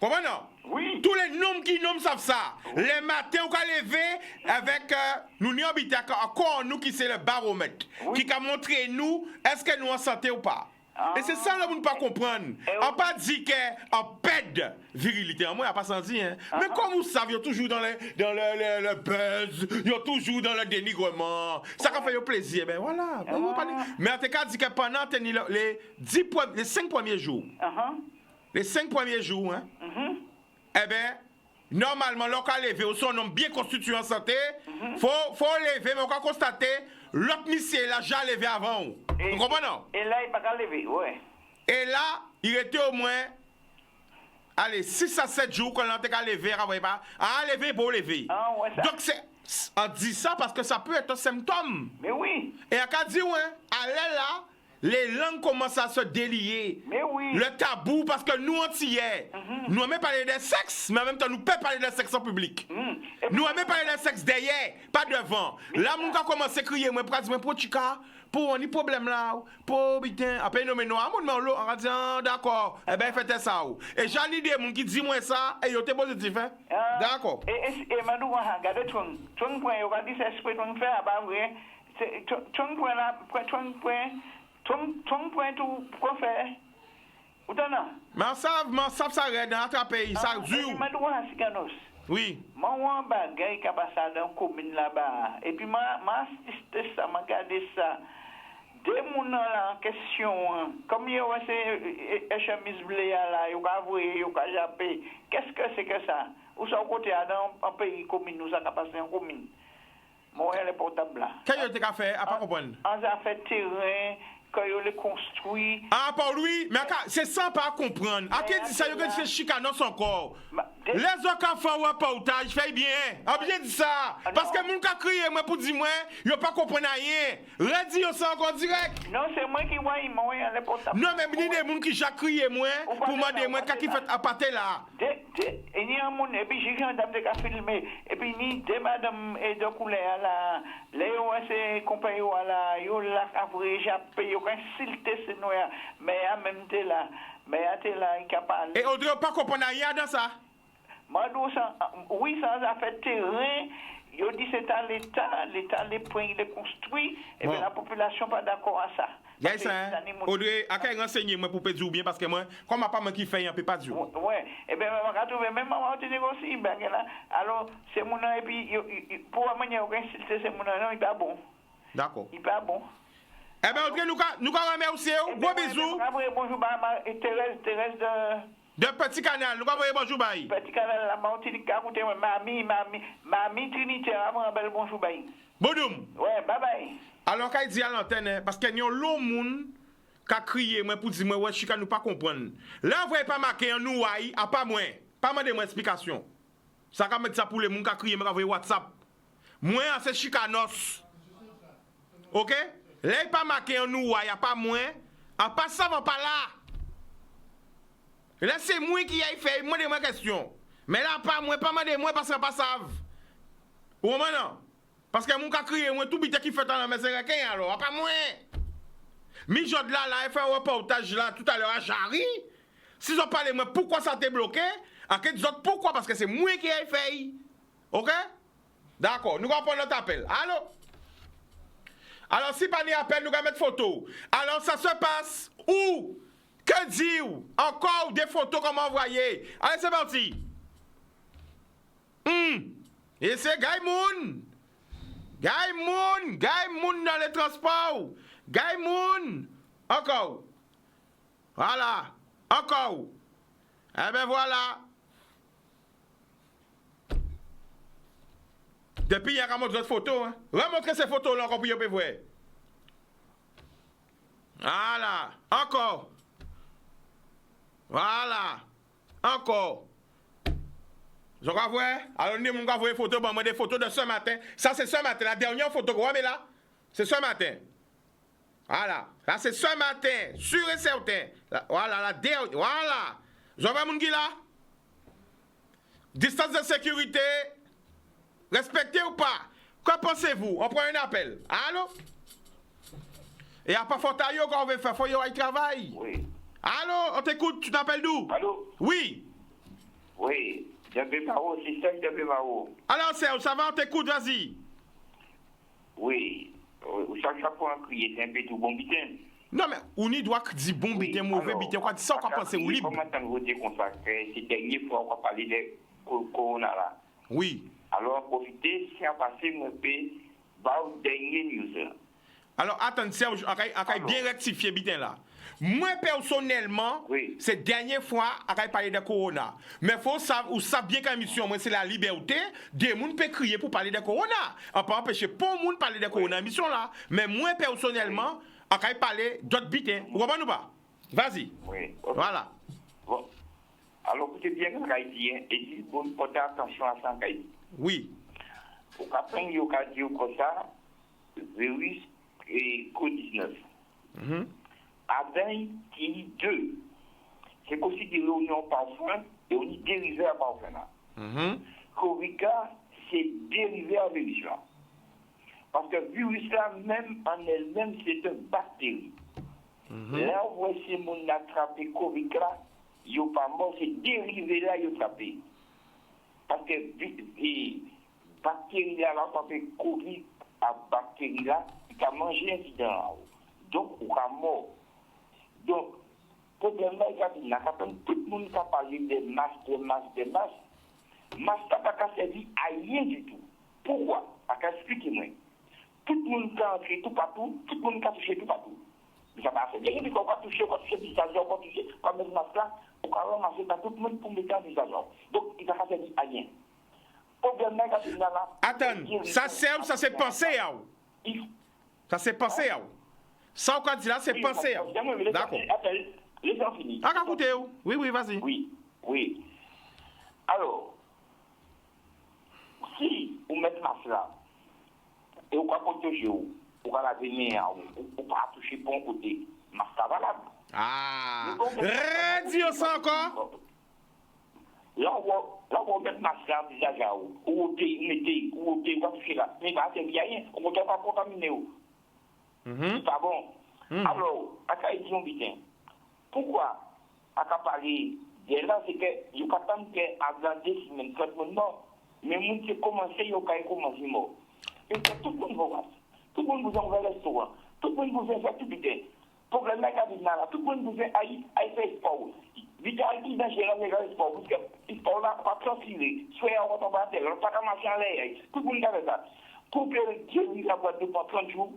Comment non? Oui. Tous les noms qui nomment savent ça. Les matins, on va lever avec nous n'y habitons encore nous qui c'est le baromètre. Qui a montré nous est-ce que nous en santé ou pas. Et c'est ça là vous ne pas comprendre. On pas dit qu'on pède virilité. Moi, il n'y a pas senti. Hein. Mais comme vous savez, il y a toujours dans le buzz, il y a toujours dans le dénigrement. Ça fait plaisir. Ben voilà. Mais en tout cas, dit que pendant les 5 premiers jours, les 5 premiers jours, hein, eh bien, normalement, lorsqu'on levé, au son homme bien constitué en santé, faut lever, mais on va constater, l'autre monsieur l'a déjà levé avant. Vous comprenez? Et là, il n'a pas levé, ouais. Et là, il était au moins, allez, 6 à 7 jours qu'on a levé, lever pour lever. Ouais, ça. Donc, on dit ça parce que ça peut être un symptôme. Mais oui. Et on a dit, ouais, allez là, les langues commencent à se délier. Mais oui. Le tabou, parce que nous, entiers, nous aimons parler des sexes, mais en même temps, nous ne pouvons pas parler des sexes en public. Nous aimons parler des sexes derrière, pas devant. Là, mon gars commence à crier, moi, pour Chica, pour un problème là, pour putain, après nous, mais nous, on va dire, d'accord, eh bien, faites ça. Et j'ai l'idée, mon qui dit moi ça, et il est positif, hein? D'accord. Et maintenant, regardez, tu point, regardez, c'est ce que tu fais, bah oui, tu point là, ton point tout quoi faire? Ou t'en as? Mais ça arrête dans notre pays, ça dure. Mais Oui. Moi, bagay qui a passé dans la commune là-bas. Et puis, moi, assisté ça, m'a regardé ça. Des gens là en question, comme il y a ces chemise bleu là, il y a avoué, il y a jappé. Qu'est-ce que c'est que ça? Ou ça, au côté, dans un pays commune, nous avons passé en commune. Moi, elle est portable là. Qu'est-ce que tu as fait? À pas comprendre. On a fait terrain, quand il est construit. Ah, Paul-Louis, mais c'est sans pas comprendre. À qui dit ça? Il y a c'est chicanos encore. Les autres enfants ou portage, fait bien. A bien dit ça. Parce que mon cas crié moi pour dire moi, il pas comprendre rien. Redis ça encore direct. Non, c'est moi qui vois, moi, elle est portable. Non, mais il y a des gens qui j'ai crié moi pour demander moi qu'est-ce qui fait à partir là. Il y a un monde, et puis j'ai un dame de qui filmé, et puis ni des madame et de couleur là, les OS compagnie là, yo là, après j'ai payé, aucun silté c'est noir, mais en même temps là, mais à là, il capable. Et on doit pas comprendre rien dans ça. Moi, oui, ça a fait terrain. Yo dit c'est à l'État les points il est construit, et bien la population pas d'accord à ça. Yes, hein. Audrey, à quel renseigner moi pour pas dire bien parce que moi, comme ma pas qui fait, on peut pas dire. Ouais, et bien on va trouver même maman te négocie ben là. Alors c'est mon et puis pour amener aucun c'est mon non, il pas bon. D'accord. Il pas bon. Eh ben Audrey nous remercier, gros bisous. Bonjour Thérèse de Petit Canal, nous envoyer bonjour baï. Petit Canal la Martinique écoutez mamie Trinité avant bel bonjour baï. Bodoum. Ouais, bye bye. Alors quand il dit à l'antenne parce que yon l'autre monde qui a crié moi pour dire moi ouais chika nous pas comprendre. Là vous voyez pas marqué en nous à pas moi. Pas demander moi explication. Ça va mettre ça pour les monde qui a crié moi envoyer WhatsApp. Moi c'est chikanos. OK? Là il pas marqué en nous à pas moi. En pas ça va pas là. Là, c'est moi qui ai fait, moi de ma question. Mais là, pas moi parce que pas savent. Ou maintenant? Parce que mon cas crié, moi tout bité qui fait dans la maison, alors, pas moi. Mi jod là, il fait un reportage là tout à l'heure à Jarry. Si ont parlé moi, pourquoi ça t'est bloqué? À quel autres pourquoi? Parce que c'est moi qui ai fait. OK? D'accord, nous allons prendre notre appel. Allô? Alors, si pas d'appel, nous allons mettre photo. Alors, ça se passe où? Que dire? Encore des photos comme envoyées. Allez, c'est parti. Et c'est Gaïmoun. Gaïmoun dans les transports. Gaïmoun. Encore. Voilà. Encore. Eh bien, voilà. Depuis, il y a remontré d'autres photos. Hein. Remontrez ces photos-là encore pour y voir. Voilà. Encore. Voilà. Encore. Je vais voir. Alors, nous allons voir des photos. Bon, des photos de ce matin. Ça, c'est ce matin. La dernière photo que vous avez là, c'est ce matin. Voilà. Là, c'est ce matin. Sûr et certain. Voilà, la dernière. Voilà. Je vois mon gars là. Distance de sécurité. Respectez ou pas? Qu'en pensez-vous? On prend un appel. Allô? Et à pas faute à yo qu'on veut faire. Faut y avoir travail. Oui. Allô, on t'écoute, tu t'appelles d'où? Allô? Oui. Oui, j'avais Maro, système j'avais Maro. Alors, Serge, ça va, on t'écoute, vas-y. Oui, chaque fois on crie, c'est un peu tout bon bitin. Non, mais on y doit dire bon bitin, mauvais bitin, quoi, ça, on va penser au libre. Comment t'en voter consacré, c'est la dernière fois qu'on va parler de Corona là. Oui. Alors, profitez, si on passe, on peut voir le dernier news. Alors, attends, Serge, on va bien rectifier bitin là. Moi, personnellement, oui. Cette dernière fois, on va parler de Corona. Mais il faut savoir bien qu'à mission, moi, c'est la liberté. Des gens peuvent crier pour parler de Corona. On peut empêcher pas de monde parler de Corona, mission là. Mais moi, personnellement, on va parler d'autres bitins. Vous comprenez ou pas? Vas-y. Oui. Okay. Voilà. Bon. Alors, écoutez bien ce qu'il dit, et dit, bon, portez attention à ça qu'il dit. Oui. Au cas où il y a dit comme ça, virus et COVID-19. Avec qui deux, c'est considéré union parfum et on est dérivé à parfum là. Corica, c'est dérivé à virus là. Parce que virus là, même en elle-même, c'est une bactérie. Là où c'est mon attrapé Corica, il n'y a pas mort, c'est dérivé là, il a attrapé. Parce que les bactéries là, on a fait Covid à bactéries là, il a mangé un incident là. Donc, on a mort. Donc, pour le moment, il y a tout le monde qui a parlé des masques. masque n'a pas servi à rien du tout. Pourquoi? Parce qu'expliquez-moi. Tout le monde peut entrer tout partout, tout le monde peut toucher tout partout. Ça va faire bien, on va toucher le visage, on va toucher, comme le masque là, on va ramasser tout le monde pour mettre dans le visage. Donc, il va servir à rien. Attends, ça sert, ça c'est pensé, ça c'est pensé, ça on dit là, c'est pensé. D'accord. Laissez-moi finir. Ah, écoutez, oui, vas-y. Oui. Alors, si vous mettez masque là, et vous pouvez protéger, vous pouvez la venir, vous pouvez toucher bon côté, masque valable. Ah, redis ça encore. Là, on va mettre masque là, visage à vous, ou mettez, vous va toucher là, mais pas servir à rien, on ne peut pas contaminer vous. C'est pas bon. Alors, à quoi ils ont bien? Pourquoi à quoi parler de là, c'est que je pas tant qu'à 2 semaines, 4 mois, non. Mais moi, j'ai commencé, il y a commencé mort. Et tout le monde vous voit. Tout le monde vous envoie le restaurant. Tout le monde vous fait tout bien. Pour le mec à là, tout le monde vous fait faire sport. Vite à qui dans le sport, parce que le sport là, pas tranquille. Soit on va tomber à terre, pas qu'à marcher en l'air. Tout le monde fait ça. Pour que Dieu lui la boîte de pendant 30 jours,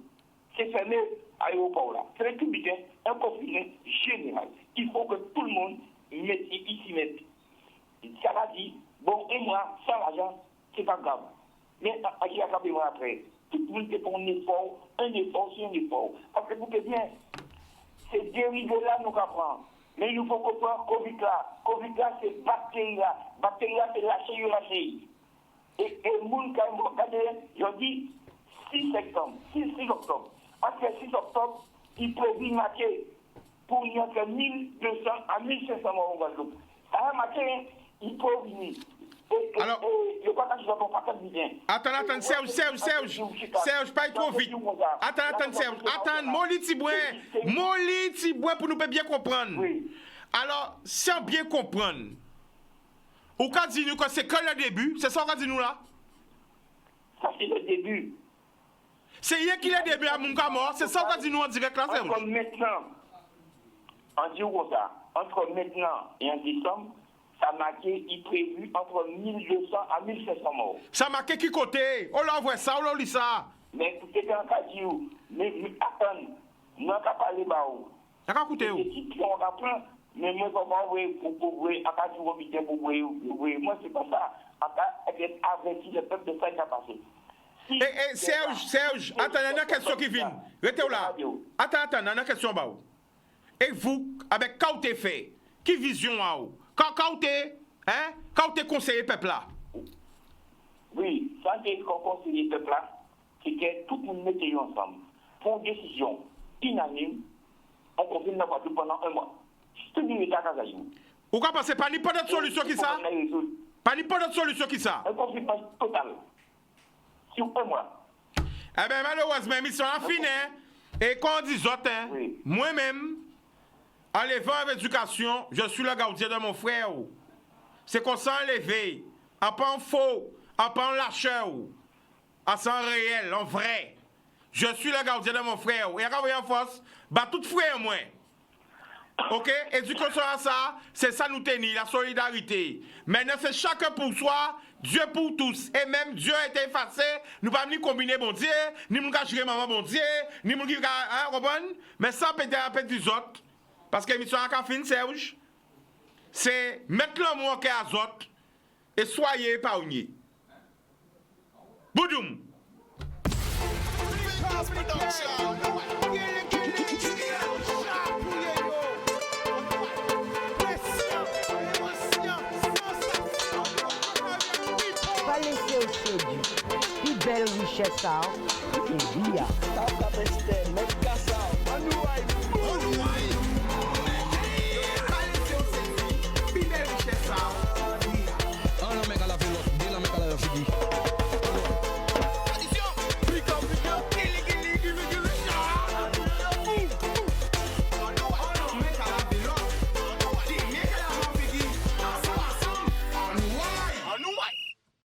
c'est fermé à l'aéroport là. C'est le public, un confinement général. Il faut que tout le monde s'y mette. Ça va dire, bon, et moi, sans l'argent, c'est pas grave. Mais à qui a capé moi après? Tout le monde fait un effort sur un effort. Parce que vous pouvez bien, c'est dérivé là nous apprendre. Mais il faut comprendre Covid là. Covid là, c'est bactérie là. Bactérie là, c'est lâcher. Et le monde, quand même, regardez, je dis 6 octobre. Après 6 octobre, il prévient marquer pour y entre 1200 à 1500 morts en Guadeloupe. Ça va marquer, il peut venir. Alors, attends, Serge, pas trop vite. Attends, Serge, Molly Tibouin pour nous bien comprendre. Oui. Alors, sans bien comprendre, ou qu'a dit nous que c'est que le début, c'est ça qu'on dit nous là? Ça, c'est le début. C'est hier qu'il est le début à Mounka mort, c'est ça qu'on dit nous en direct là, Serge? Entre maintenant, on dit où ça? Entre maintenant et en décembre, ça marqué, il prévu entre 1200 à 1500 morts. Ça marqué qui côté? On l'envoie ça, on l'envoie ça. Mais écoutez, quand on dit où? Mais attends, nous n'avons pas parlé de où. D'accord, écoutez où? On apprend, mais moi, je ne vais pas voir, à part vous moi, c'est pas ça. Avec averti le peuple de ça qui a passé. Serge, attends, il y a une question qui vient. Restez là. Attends, il y a une question. Et vous, avec quand vous fait, qui vision à vous? Quand vous conseillé le peuple là? Oui, ça c'est qu'on conseille le peuple là, c'est que tout le monde mette ensemble pour une décision unanime, on confine pas tout pendant 1 mois. Tout le monde est à Kazaïou. Ou quoi penser pas ni pas d'autre solution qui ça? Pas ni pas d'autre solution qui ça? Un confinement total. Sur 1 mois. Eh bien, malheureusement, mission a fini. Et quand on dit autres, oui. Moi-même, en levant avec éducation, je suis le gardien de mon frère. C'est qu'on s'en levé, en pas en faux, en pas en lâcheur, en sang réel, en vrai. Je suis le gardien de mon frère. Et quand vous en force, bah tout frère moi. Ok? Éducation à ça, c'est ça nous tenir, la solidarité. Maintenant, c'est chacun pour soi, Dieu pour tous. Et même Dieu a été effacé, nous ne pouvons ni combiner bon Dieu, ni nous cacher maman bon Dieu, ni nous dire, mais ça peut être un peu des autres. Parce que l'émission à Cafine, Serge, c'est mettre l'amour au cœur aux autres et soyez épargnés. Boudoum! Pas laisser au séduit. Plus belle richesse, ça. Et bien.